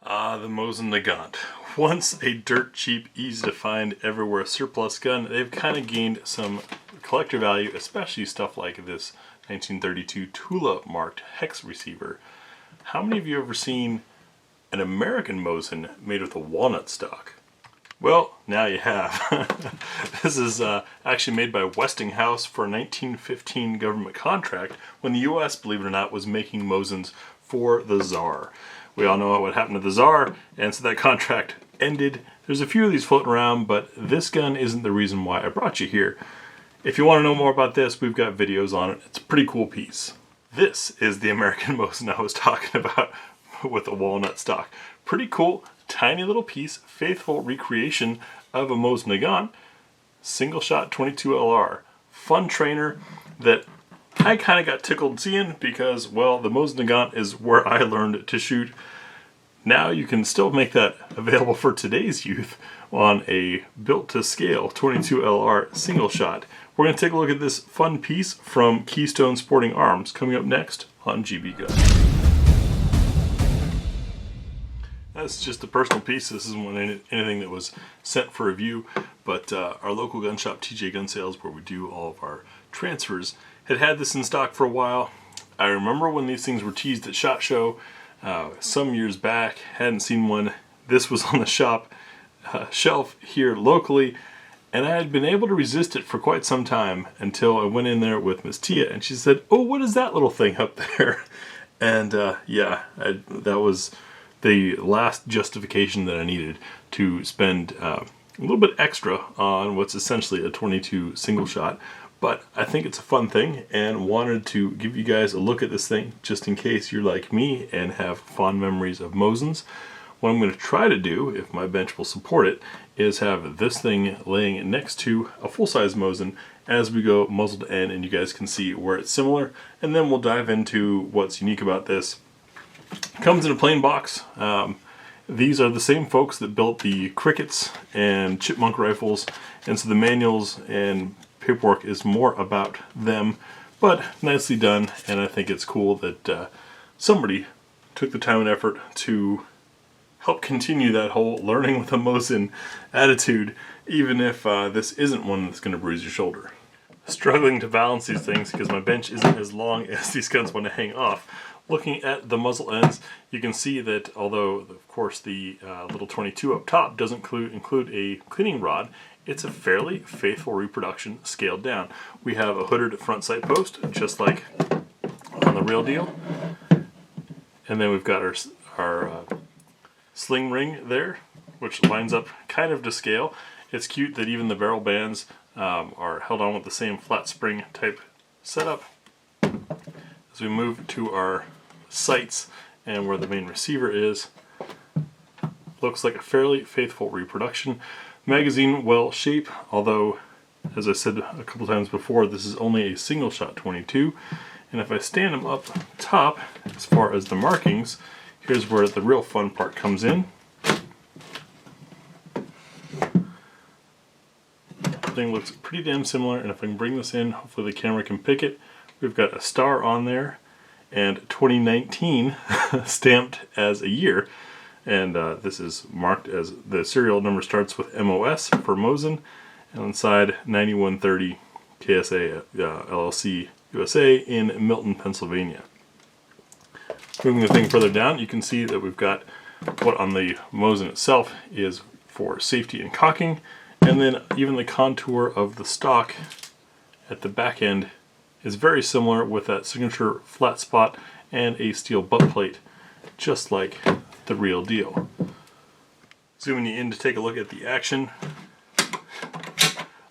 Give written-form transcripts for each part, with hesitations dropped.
The Mosin Nagant. Once a dirt cheap, easy to find, everywhere surplus gun, they've kind of gained some collector value, especially stuff like this 1932 Tula marked hex receiver. How many of you have ever seen an American Mosin made with a walnut stock? Well, now you have. This is actually made by Westinghouse for a 1915 government contract when the US, believe it or not, was making Mosins for the Tsar. We all know what happened to the Tsar, and so that contract ended. There's a few of these floating around, but this gun isn't the reason why I brought you here. If you want to know more about this, we've got videos on it. It's a pretty cool piece. This is the American Mosin I was talking about with a walnut stock. Pretty cool, tiny little piece, faithful recreation of a Mosin Nagant, single shot 22 LR. Fun trainer that I kind of got tickled seeing because, well, the Mosin Nagant is where I learned to shoot. Now you can still make that available for today's youth on a built-to-scale 22 LR single shot. We're going to take a look at this fun piece from Keystone Sporting Arms coming up next on GBGuns. That's just a personal piece. This isn't anything that was sent for review, but our local gun shop, TJ Gun Sales, where we do all of our transfers, had this in stock for a while. I remember when these things were teased at SHOT Show some years back. Hadn't seen one. This was on the shop shelf here locally, and I had been able to resist it for quite some time until I went in there with Miss Tia, and she said, "Oh, what is that little thing up there?" And yeah, that was the last justification that I needed to spend a little bit extra on what's essentially a 22 single shot. But I think it's a fun thing and wanted to give you guys a look at this thing just in case you're like me and have fond memories of Mosins. What I'm going to try to do, if my bench will support it, is have this thing laying next to a full-size Mosin as we go muzzle to end, and you guys can see where it's similar, and then we'll dive into what's unique about this. It comes in a plain box. These are the same folks that built the Crickets and Chipmunk rifles, and so the manuals and paperwork is more about them, but nicely done, and I think it's cool that somebody took the time and effort to help continue that whole learning with a Mosin attitude, even if this isn't one that's going to bruise your shoulder. Struggling to balance these things because my bench isn't as long as these guns want to hang off. Looking at the muzzle ends, you can see that although, of course, the little 22 up top doesn't include a cleaning rod, it's a fairly faithful reproduction scaled down. We have a hooded front sight post, just like on the real deal. And then we've got our sling ring there, which lines up kind of to scale. It's cute that even the barrel bands are held on with the same flat spring type setup. As we move to our sights and where the main receiver is, looks like a fairly faithful reproduction. Magazine well shaped, although as I said a couple times before, this is only a single shot 22, and if I stand them up top as far as the markings, here's where the real fun part comes in. Everything looks pretty damn similar, and if I can bring this in, hopefully the camera can pick it. We've got a star on there and 2019 stamped as a year, and this is marked as the serial number starts with MOS for Mosin, and inside 9130 KSA LLC USA in Milton, Pennsylvania. Moving the thing further down, you can see that we've got what on the Mosin itself is for safety and cocking, and then even the contour of the stock at the back end is very similar with that signature flat spot and a steel butt plate, just like the real deal. Zooming you in to take a look at the action.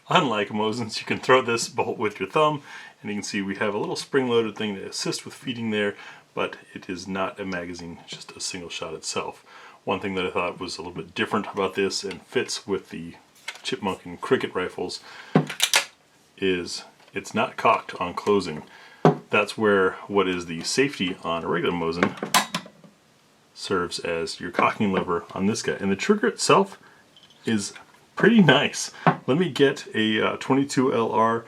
Unlike Mosins, you can throw this bolt with your thumb, and you can see we have a little spring-loaded thing to assist with feeding there, but it is not a magazine, it's just a single shot itself. One thing that I thought was a little bit different about this and fits with the Chipmunk and Cricket rifles is it's not cocked on closing. That's where what is the safety on a regular Mosin serves as your cocking lever on this guy. And the trigger itself is pretty nice. Let me get a 22 LR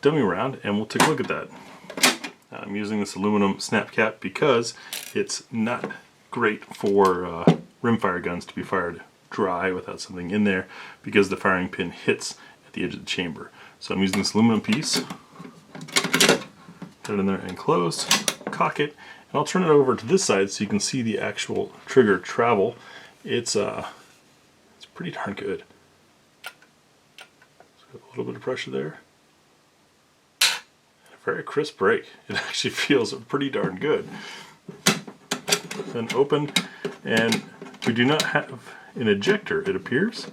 dummy round and we'll take a look at that. I'm using this aluminum snap cap because it's not great for rimfire guns to be fired dry without something in there, because the firing pin hits at the edge of the chamber. So I'm using this aluminum piece, put it in there and close, cock it, and I'll turn it over to this side so you can see the actual trigger travel. It's pretty darn good. So a little bit of pressure there. A very crisp break. It actually feels pretty darn good. Then open, and we do not have an ejector, it appears.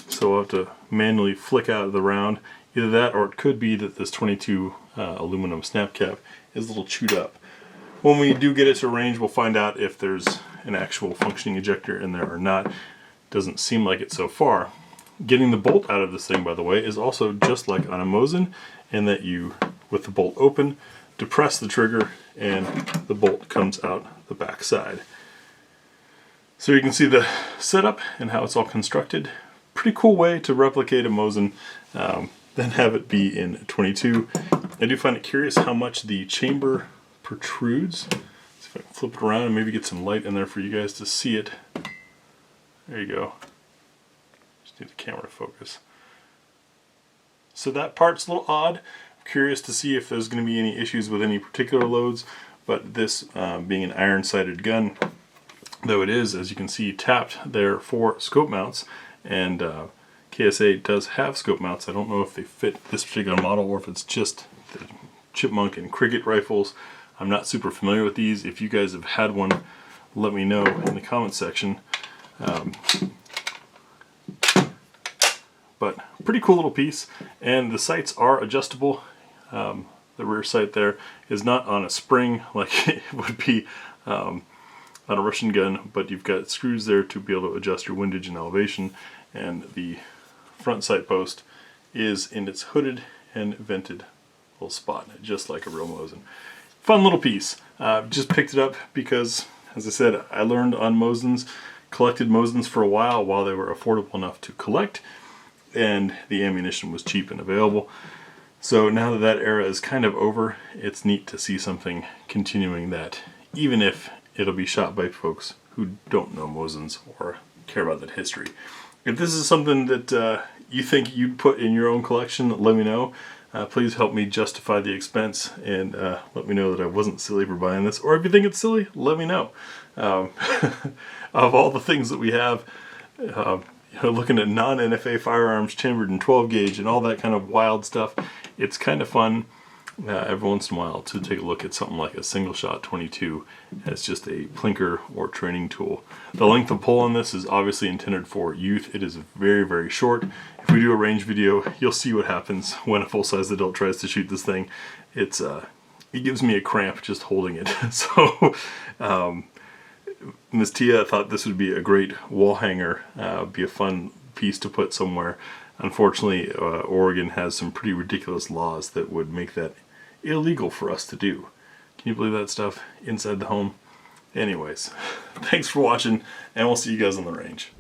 So we'll have to manually flick out the round. Either that, or it could be that this 22 aluminum snap cap is a little chewed up. When we do get it to range, we'll find out if there's an actual functioning ejector in there or not. Doesn't seem like it so far. Getting the bolt out of this thing, by the way, is also just like on a Mosin, in that you, with the bolt open, depress the trigger and the bolt comes out the back side. So you can see the setup and how it's all constructed. Pretty cool way to replicate a Mosin, then have it be in 22. I do find it curious how much the chamber protrudes. See if I can flip it around and maybe get some light in there for you guys to see it. There you go. Just need the camera to focus. So that part's a little odd. I'm curious to see if there's going to be any issues with any particular loads, but this being an iron-sighted gun, though it is, as you can see, tapped there for scope mounts, and KSA does have scope mounts. I don't know if they fit this particular model or if it's just the Chipmunk and Cricket rifles. I'm not super familiar with these. If you guys have had one, let me know in the comment section. But pretty cool little piece, and the sights are adjustable. The rear sight there is not on a spring like it would be on a Russian gun, but you've got screws there to be able to adjust your windage and elevation, and the front sight post is in its hooded and vented little spot, just like a real Mosin. Fun little piece. Just picked it up because, as I said, I learned on Mosins, collected Mosins for a while they were affordable enough to collect, and the ammunition was cheap and available. So now that that era is kind of over, it's neat to see something continuing that, even if it'll be shot by folks who don't know Mosins or care about that history. If this is something that you think you'd put in your own collection, let me know. Please help me justify the expense, and let me know that I wasn't silly for buying this. Or if you think it's silly, let me know. Of all the things that we have, looking at non-NFA firearms chambered in 12 gauge and all that kind of wild stuff, it's kind of fun every once in a while to take a look at something like a single shot 22 as just a plinker or training tool. The length of pull on this is obviously intended for youth. It is very, very short. If we do a range video, you'll see what happens when a full-size adult tries to shoot this thing. It gives me a cramp just holding it. So Ms. Tia thought this would be a great wall hanger, be a fun piece to put somewhere. Unfortunately, Oregon has some pretty ridiculous laws that would make that illegal for us to do. Can you believe that stuff inside the home? Anyways, thanks for watching, and we'll see you guys on the range.